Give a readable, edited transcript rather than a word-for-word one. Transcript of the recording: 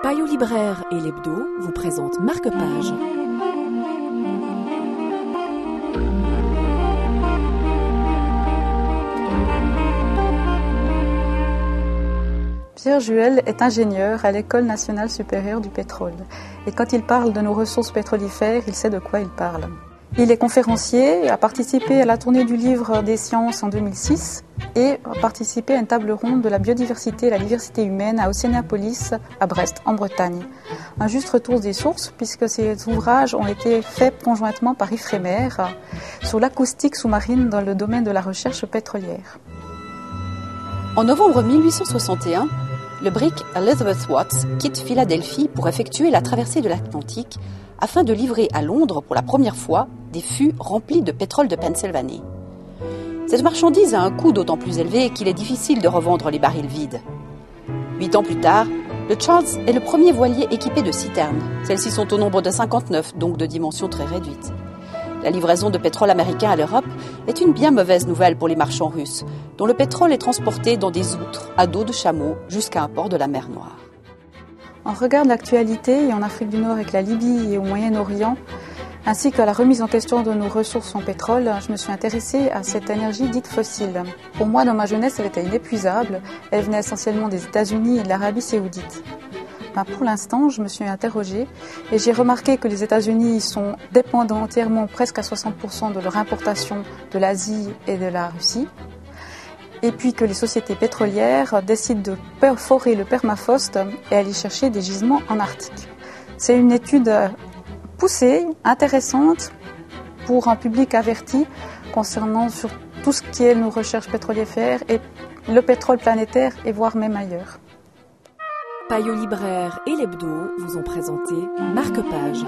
Payot Libraire et l'Hebdo vous présentent Marque-Page. Pierre Juel est ingénieur à l'École nationale supérieure du pétrole. Et quand il parle de nos ressources pétrolifères, il sait de quoi il parle. Il est conférencier, a participé à la tournée du livre des sciences en 2006 et a participé à une table ronde de la biodiversité et la diversité humaine à Océanopolis, à Brest, en Bretagne. Un juste retour des sources, puisque ces ouvrages ont été faits conjointement par Ifremer sur l'acoustique sous-marine dans le domaine de la recherche pétrolière. En novembre 1861, le brick Elizabeth Watts quitte Philadelphie pour effectuer la traversée de l'Atlantique afin de livrer à Londres pour la première fois des fûts remplis de pétrole de Pennsylvanie. Cette marchandise a un coût d'autant plus élevé qu'il est difficile de revendre les barils vides. 8 ans plus tard, le Charles est le premier voilier équipé de citernes. Celles-ci sont au nombre de 59, donc de dimension très réduite. La livraison de pétrole américain à l'Europe est une bien mauvaise nouvelle pour les marchands russes, dont le pétrole est transporté dans des outres à dos de chameau jusqu'à un port de la mer Noire. On regarde l'actualité en Afrique du Nord avec la Libye et au Moyen-Orient, ainsi qu'à la remise en question de nos ressources en pétrole, je me suis intéressée à cette énergie dite fossile. Pour moi, dans ma jeunesse, elle était inépuisable. Elle venait essentiellement des États-Unis et de l'Arabie saoudite. Pour l'instant, je me suis interrogée et j'ai remarqué que les États-Unis sont dépendants entièrement, presque à 60% de leur importation de l'Asie et de la Russie. Et puis que les sociétés pétrolières décident de perforer le permafrost et aller chercher des gisements en Arctique. C'est une étude poussée, intéressante pour un public averti concernant sur tout ce qui est nos recherches pétrolifères et le pétrole planétaire et voire même ailleurs. Payot Libraire et l'Hebdo vous ont présenté Marque-Page.